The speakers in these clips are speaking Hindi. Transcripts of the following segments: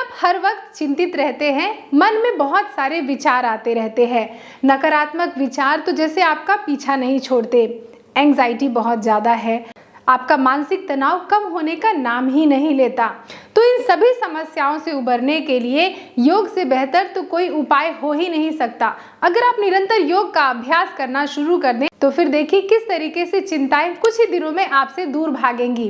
आप हर वक्त चिंतित रहते हैं, मन में बहुत सारे विचार आते रहते हैं, नकारात्मक विचार तो जैसे आपका पीछा नहीं छोड़ते, एंग्जाइटी बहुत ज़्यादा है, आपका मानसिक तनाव कम होने का नाम ही नहीं लेता, तो इन सभी समस्याओं से उबरने के लिए योग से बेहतर तो कोई उपाय हो ही नहीं सकता। अगर आप निरंतर योग का अभ्यास करना शुरू कर दें तो फिर देखिए किस तरीके से चिंताएं कुछ ही दिनों में आपसे दूर भागेंगी।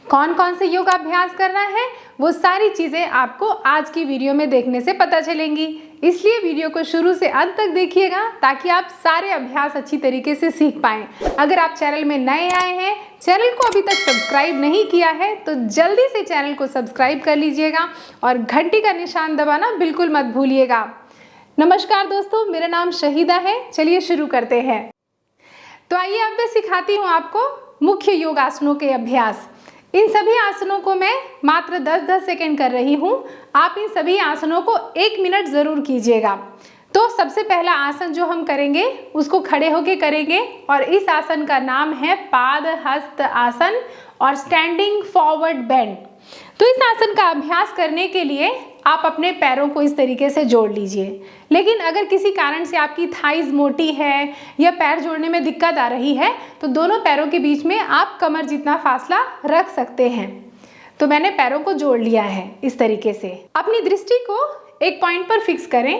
कौन कौन से योग अभ्यास करना है वो सारी चीज़ें आपको आज की वीडियो में देखने से पता चलेंगी, इसलिए वीडियो को शुरू से अंत तक देखिएगा ताकि आप सारे अभ्यास अच्छी तरीके से सीख पाएं। अगर आप चैनल में नए आए हैं, चैनल को अभी तक सब्सक्राइब नहीं किया है तो जल्दी से चैनल को सब्सक्राइब कर लीजिएगा और घंटी का निशान दबाना बिल्कुल मत भूलिएगा। नमस्कार दोस्तों, मेरा नाम शहीदा है। चलिए शुरू करते हैं। तो आइए अब मैं सिखाती हूँ आपको मुख्य योग आसनों के अभ्यास। इन सभी आसनों को मैं मात्र 10-10 सेकेंड कर रही हूँ। आप इन सभी आसनों को 1 मिनट ज़रूर कीजिएगा। तो सबसे पहला आसन जो हम करेंगे उसको खड़े होके करेंगे और इस आसन का नाम है पाद हस्त आसन और स्टैंडिंग फॉरवर्ड बेंड। तो इस आसन का अभ्यास करने के लिए आप अपने पैरों को इस तरीके से जोड़ लीजिए। लेकिन अगर किसी कारण से आपकी थाइज मोटी है या पैर जोड़ने में दिक्कत आ रही है तो दोनों पैरों के बीच में आप कमर जितना फासला रख सकते हैं। तो मैंने पैरों को जोड़ लिया है इस तरीके से। अपनी दृष्टि को एक पॉइंट पर फिक्स करें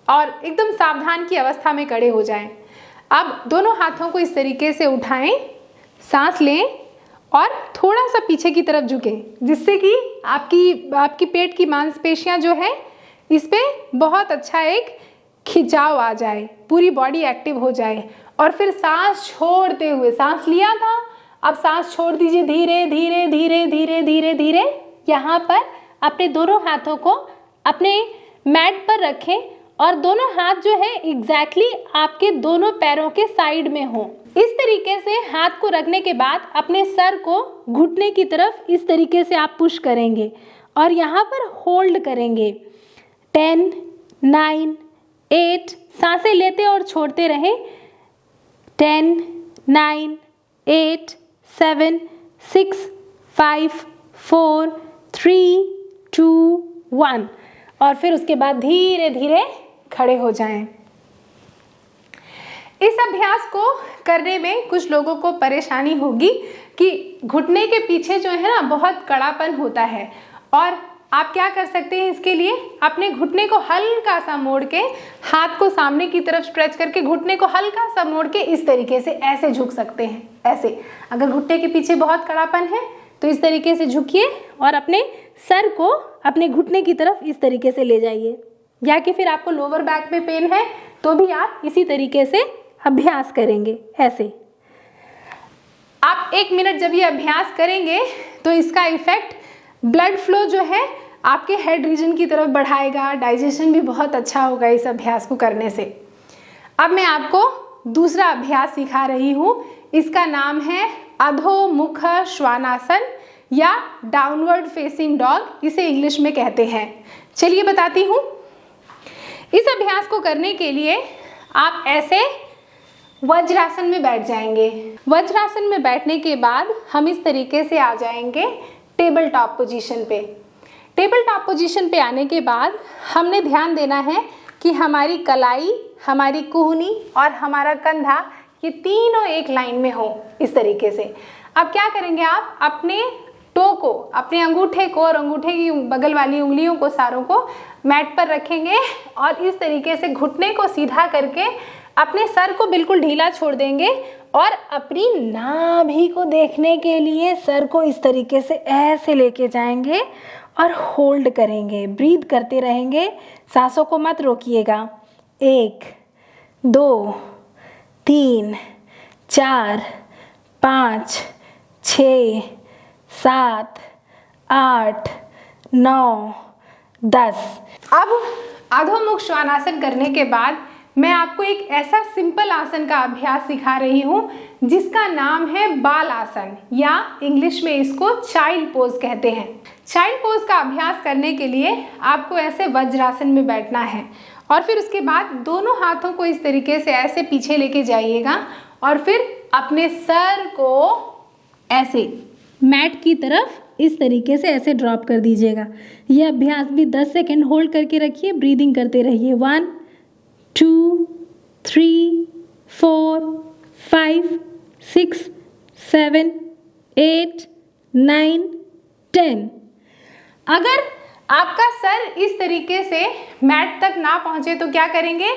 और एकदम सावधान की अवस्था में खड़े हो जाएं। अब दोनों हाथों को इस तरीके से उठाएं, सांस लें और थोड़ा सा पीछे की तरफ झुकें, जिससे कि आपकी पेट की मांसपेशियां जो है इस पे बहुत अच्छा एक खिंचाव आ जाए, पूरी बॉडी एक्टिव हो जाए। और फिर सांस छोड़ते हुए, सांस लिया था अब सांस छोड़ दीजिए, धीरे धीरे धीरे धीरे धीरे धीरे यहाँ पर अपने दोनों हाथों को अपने मैट पर रखें और दोनों हाथ जो है एग्जैक्टली आपके दोनों पैरों के साइड में हो। इस तरीके से हाथ को रखने के बाद अपने सर को घुटने की तरफ इस तरीके से आप पुश करेंगे और यहाँ पर होल्ड करेंगे। 10, 9, 8 सांसें लेते और छोड़ते रहें। 10, 9, 8, 7, 6, 5, 4, 3, 2, 1 और फिर उसके बाद धीरे धीरे खड़े हो जाएं। इस अभ्यास को करने में कुछ लोगों को परेशानी होगी कि घुटने के पीछे जो है ना बहुत कड़ापन होता है, और आप क्या कर सकते हैं इसके लिए, अपने घुटने को हल्का सा मोड़ के हाथ को सामने की तरफ स्ट्रेच करके घुटने को हल्का सा मोड़ के इस तरीके से ऐसे झुक सकते हैं। ऐसे अगर घुटने के पीछे बहुत कड़ापन है तो इस तरीके से झुकिए और अपने सर को अपने घुटने की तरफ इस तरीके से ले जाइए, या कि फिर आपको लोअर बैक में पेन है तो भी आप इसी तरीके से अभ्यास करेंगे। ऐसे आप 1 मिनट जब ये अभ्यास करेंगे तो इसका इफेक्ट ब्लड फ्लो जो है आपके हेड रीजन की तरफ बढ़ाएगा, डाइजेशन भी बहुत अच्छा होगा इस अभ्यास को करने से। अब मैं आपको दूसरा अभ्यास सिखा रही हूँ। इसका नाम है अधोमुख श्वानासन या डाउनवर्ड फेसिंग डॉग, इसे इंग्लिश में कहते हैं। चलिए बताती हूँ। इस अभ्यास को करने के लिए आप ऐसे वज्रासन में बैठ जाएंगे। वज्रासन में बैठने के बाद हम इस तरीके से आ जाएंगे टेबल टॉप पोजीशन पे। टेबल टॉप पोजीशन पे आने के बाद हमने ध्यान देना है कि हमारी कलाई, हमारी कूहनी और हमारा कंधा ये तीनों एक लाइन में हो इस तरीके से। अब क्या करेंगे, आप अपने टो को, अपने अंगूठे को और अंगूठे की बगल वाली उंगलियों को सारों को मैट पर रखेंगे और इस तरीके से घुटने को सीधा करके अपने सर को बिल्कुल ढीला छोड़ देंगे और अपनी नाभि को देखने के लिए सर को इस तरीके से ऐसे लेके जाएंगे और होल्ड करेंगे, ब्रीथ करते रहेंगे, सांसों को मत रोकिएगा। 1, 2, 3, 4, 5, 6, 7, 8, 9, 10। अब अधोमुख श्वानासन करने के बाद मैं आपको एक ऐसा सिंपल आसन का अभ्यास सिखा रही हूँ जिसका नाम है बाल आसन, या इंग्लिश में इसको चाइल्ड पोज कहते हैं। चाइल्ड पोज का अभ्यास करने के लिए आपको ऐसे वज्रासन में बैठना है और फिर उसके बाद दोनों हाथों को इस तरीके से ऐसे पीछे लेके जाइएगा और फिर अपने सर को ऐसे मैट की तरफ इस तरीके से ऐसे ड्रॉप कर दीजिएगा। ये अभ्यास भी 10 सेकेंड होल्ड करके रखिए, ब्रीदिंग करते रहिए। 1 2 3 4 5 6 7 8 9 10। अगर आपका सर इस तरीके से मैट तक ना पहुंचे तो क्या करेंगे,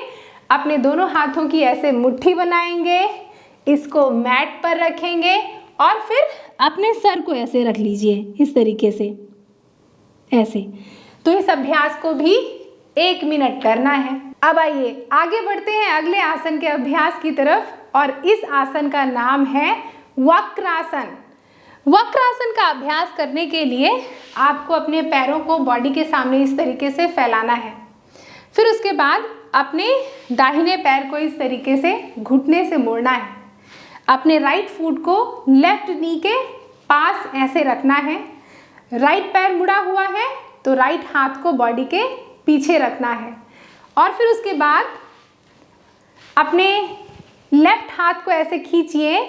अपने दोनों हाथों की ऐसे मुट्ठी बनाएंगे, इसको मैट पर रखेंगे और फिर अपने सर को ऐसे रख लीजिए, इस तरीके से ऐसे। तो इस अभ्यास को भी 1 मिनट करना है। अब आइए आगे बढ़ते हैं अगले आसन के अभ्यास की तरफ, और इस आसन का नाम है वक्रासन। वक्रासन का अभ्यास करने के लिए आपको अपने पैरों को बॉडी के सामने इस तरीके से फैलाना है। फिर उसके बाद अपने दाहिने पैर को इस तरीके से घुटने से मोड़ना है। अपने राइट फुट को लेफ्ट नी के पास ऐसे रखना है। राइट पैर मुड़ा हुआ है तो राइट हाथ को बॉडी के पीछे रखना है, और फिर उसके बाद अपने लेफ्ट हाथ को ऐसे खींचिए,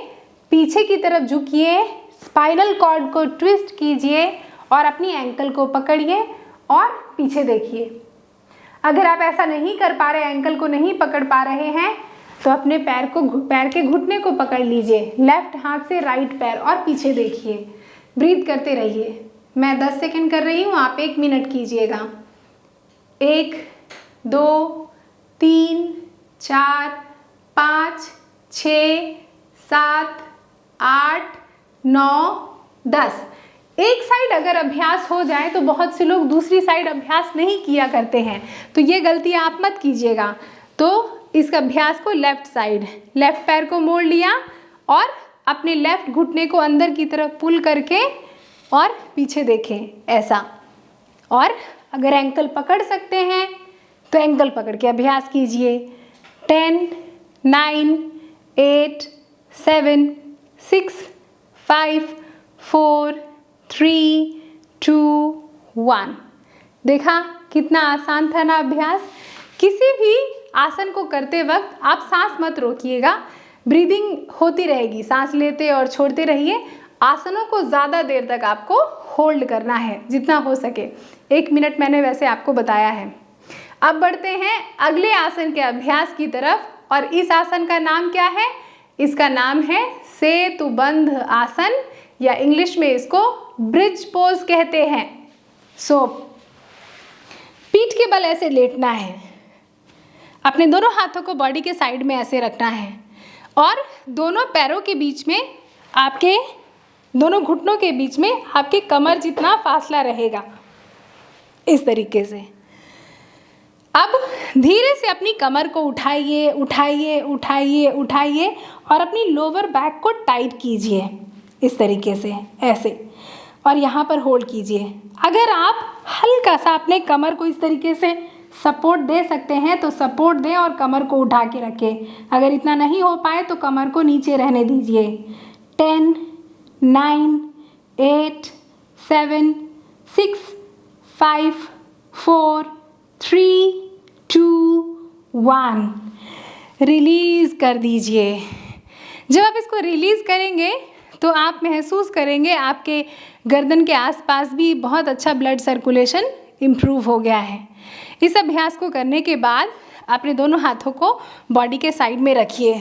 पीछे की तरफ झुकिए, स्पाइनल कॉर्ड को ट्विस्ट कीजिए और अपनी एंकल को पकड़िए और पीछे देखिए। अगर आप ऐसा नहीं कर पा रहे, एंकल को नहीं पकड़ पा रहे हैं, तो अपने पैर के घुटने को पकड़ लीजिए, लेफ्ट हाथ से राइट पैर, और पीछे देखिए। ब्रीथ करते रहिए। मैं 10 सेकेंड कर रही हूँ, आप 1 मिनट कीजिएगा। 1 2 3 4 5 6 7 8 9 10। एक साइड अगर अभ्यास हो जाए तो बहुत से लोग दूसरी साइड अभ्यास नहीं किया करते हैं, तो ये गलती आप मत कीजिएगा। तो इस अभ्यास को लेफ्ट साइड, लेफ्ट पैर को मोड़ लिया और अपने लेफ्ट घुटने को अंदर की तरफ पुल करके और पीछे देखें ऐसा। और अगर एंकल पकड़ सकते हैं तो एंकल पकड़ के अभ्यास कीजिए। 10 9 8 7 6 5 4 3 2 1। देखा कितना आसान था ना अभ्यास। किसी भी आसन को करते वक्त आप सांस मत रोकिएगा, ब्रीदिंग होती रहेगी, सांस लेते और छोड़ते रहिए। आसनों को ज़्यादा देर तक आपको होल्ड करना है जितना हो सके। 1 मिनट मैंने वैसे आपको बताया है। अब बढ़ते हैं अगले आसन के अभ्यास की तरफ, और इस आसन का नाम क्या है? इसका नाम है सेतुबंध आसन, या इंग्लिश में इसको ब्रिज पोज कहते हैं। सो पीठ के बल ऐसे लेटना है, अपने दोनों हाथों को बॉडी के साइड में ऐसे रखना है, और दोनों पैरों के बीच में, आपके दोनों घुटनों के बीच में आपके कमर जितना फासला रहेगा, इस तरीके से। अब धीरे से अपनी कमर को उठाइए उठाइए उठाइए उठाइए और अपनी लोअर बैक को टाइट कीजिए इस तरीके से ऐसे, और यहाँ पर होल्ड कीजिए। अगर आप हल्का सा अपने कमर को इस तरीके से सपोर्ट दे सकते हैं तो सपोर्ट दें और कमर को उठा के रखें। अगर इतना नहीं हो पाए तो कमर को नीचे रहने दीजिए। 10 9 8 7 6 5 4 3 2 1। रिलीज़ कर दीजिए। जब आप इसको रिलीज़ करेंगे तो आप महसूस करेंगे आपके गर्दन के आसपास भी बहुत अच्छा ब्लड सर्कुलेशन इम्प्रूव हो गया है। इस अभ्यास को करने के बाद अपने दोनों हाथों को बॉडी के साइड में रखिए।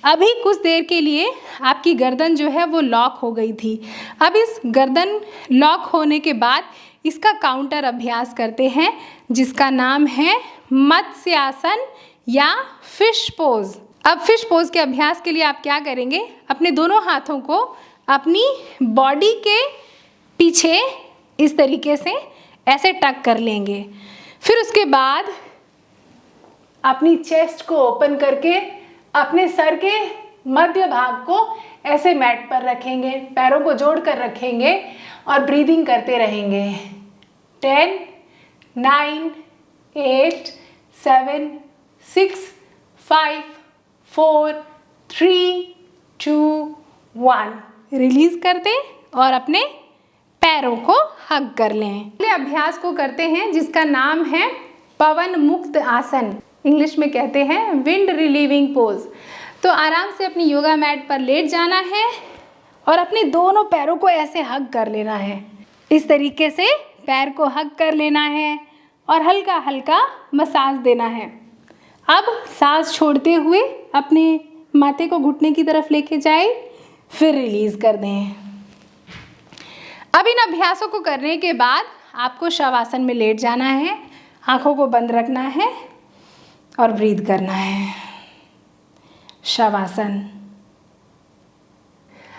अभी कुछ देर के लिए आपकी गर्दन जो है वो लॉक हो गई थी। अब इस गर्दन लॉक होने के बाद इसका काउंटर अभ्यास करते हैं, जिसका नाम है मत्स्यासन या फिश पोज। अब फिश पोज के अभ्यास के लिए आप क्या करेंगे, अपने दोनों हाथों को अपनी बॉडी के पीछे इस तरीके से ऐसे टक कर लेंगे। फिर उसके बाद अपनी चेस्ट को ओपन करके अपने सर के मध्य भाग को ऐसे मैट पर रखेंगे, पैरों को जोड़कर रखेंगे और ब्रीदिंग करते रहेंगे। 10 9 8 7 6 5 4 3 2 1। रिलीज कर दें और अपने पैरों को हग कर लें। अगले अभ्यास को करते हैं जिसका नाम है पवन मुक्त आसन, इंग्लिश में कहते हैं विंड रिलीविंग पोज। तो आराम से अपनी योगा मैट पर लेट जाना है और अपने दोनों पैरों को ऐसे हग कर लेना है। इस तरीके से पैर को हक कर लेना है और हल्का हल्का मसाज देना है। अब सांस छोड़ते हुए अपने माथे को घुटने की तरफ लेके जाए, फिर रिलीज कर दें। अब इन अभ्यासों को करने के बाद आपको शवासन में लेट जाना है, आंखों को बंद रखना है और ब्रीथ करना है। शवासन।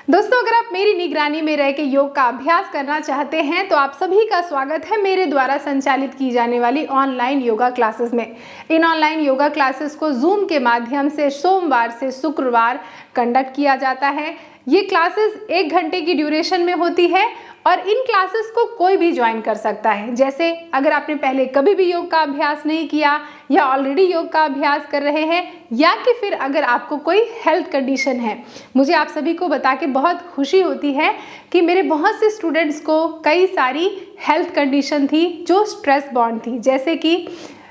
दोस्तों, अगर आप मेरी निगरानी में रह के योग का अभ्यास करना चाहते हैं तो आप सभी का स्वागत है मेरे द्वारा संचालित की जाने वाली ऑनलाइन योगा क्लासेस में। इन ऑनलाइन योगा क्लासेस को जूम के माध्यम से सोमवार से शुक्रवार कंडक्ट किया जाता है। ये क्लासेस 1 घंटे की ड्यूरेशन में होती है और इन क्लासेस को कोई भी ज्वाइन कर सकता है। जैसे अगर आपने पहले कभी भी योग का अभ्यास नहीं किया या ऑलरेडी योग का अभ्यास कर रहे हैं, या कि फिर अगर आपको कोई हेल्थ कंडीशन है। मुझे आप सभी को बता के बहुत खुशी होती है कि मेरे बहुत से स्टूडेंट्स को कई सारी हेल्थ कंडीशन थी जो स्ट्रेस बॉर्न थी, जैसे कि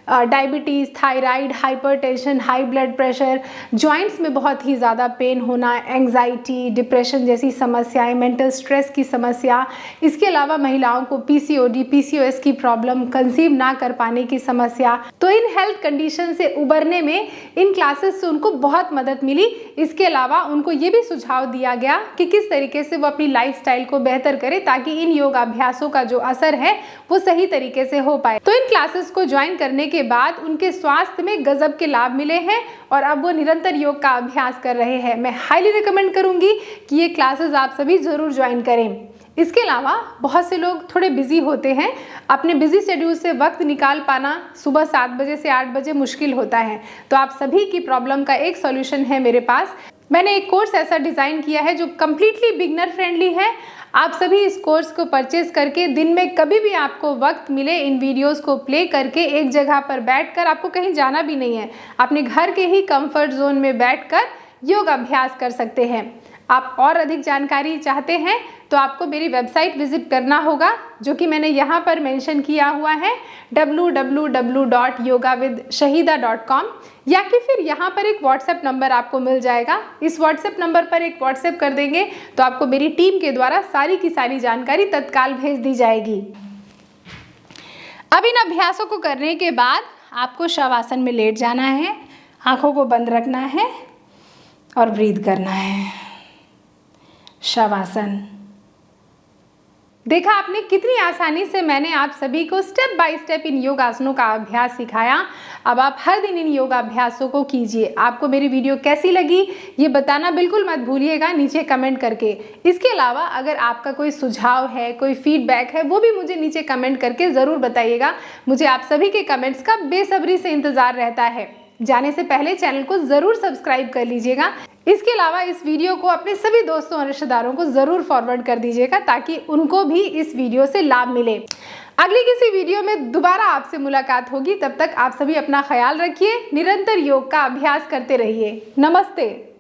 diabetes, thyroid, hypertension, high blood pressure, joints में बहुत ही ज़्यादा पेन होना, एंग्जाइटी, डिप्रेशन जैसी समस्याएं, मेंटल स्ट्रेस की समस्या। इसके अलावा महिलाओं को पीसीओडी, पीसीओएस की प्रॉब्लम, कंसीव ना कर पाने की समस्या। तो इन हेल्थ कंडीशन से उबरने में इन क्लासेस से उनको बहुत मदद मिली। इसके अलावा उनको ये भी सुझाव दिया गया कि किस तरीके से वो अपनी लाइफस्टाइल को बेहतर करे ताकि इन योगाभ्यासों का जो असर है वो सही तरीके से हो पाए। तो इन क्लासेस को ज्वाइन करने के बाद उनके स्वास्थ्य में गजब के लाभ मिले हैं और अब वो निरंतर योग का अभ्यास कर रहे हैं। मैं हाईली रिकमेंड करूंगी कि ये क्लासेस आप सभी जरूर ज्वाइन करें। इसके अलावा बहुत से लोग थोड़े बिजी होते हैं, अपने बिजी शेड्यूल से वक्त निकाल पाना सुबह 7 बजे से 8 बजे मुश्किल होता है। तो आप सभी की प्रॉब्लम का एक सॉल्यूशन है मेरे पास। मैंने एक कोर्स ऐसा डिज़ाइन किया है जो कम्प्लीटली बिगनर फ्रेंडली है। आप सभी इस कोर्स को परचेज करके दिन में कभी भी आपको वक्त मिले इन वीडियोस को प्ले करके एक जगह पर बैठकर, आपको कहीं जाना भी नहीं है, अपने घर के ही कंफर्ट जोन में बैठकर योग अभ्यास कर सकते हैं। आप और अधिक जानकारी चाहते हैं तो आपको मेरी वेबसाइट विजिट करना होगा, जो कि मैंने यहाँ पर मेंशन किया हुआ है www.yogawithshahida.com, या कि फिर यहाँ पर एक व्हाट्सएप नंबर आपको मिल जाएगा। इस व्हाट्सएप नंबर पर एक व्हाट्सएप कर देंगे तो आपको मेरी टीम के द्वारा सारी की सारी जानकारी तत्काल भेज दी जाएगी। अब इन अभ्यासों को करने के बाद आपको शवासन में लेट जाना है, आंखों को बंद रखना है और ब्रीथ करना है। शवासन। देखा आपने कितनी आसानी से मैंने आप सभी को स्टेप बाय स्टेप इन योग आसनों का अभ्यास सिखाया। अब आप हर दिन इन योग अभ्यासों को कीजिए। आपको मेरी वीडियो कैसी लगी ये बताना बिल्कुल मत भूलिएगा नीचे कमेंट करके। इसके अलावा अगर आपका कोई सुझाव है, कोई फीडबैक है, वो भी मुझे नीचे कमेंट करके ज़रूर बताइएगा। मुझे आप सभी के कमेंट्स का बेसब्री से इंतज़ार रहता है। जाने से पहले चैनल को ज़रूर सब्सक्राइब कर लीजिएगा। इसके अलावा इस वीडियो को अपने सभी दोस्तों और रिश्तेदारों को ज़रूर फॉरवर्ड कर दीजिएगा ताकि उनको भी इस वीडियो से लाभ मिले। अगली किसी वीडियो में दोबारा आपसे मुलाकात होगी। तब तक आप सभी अपना ख्याल रखिए, निरंतर योग का अभ्यास करते रहिए। नमस्ते।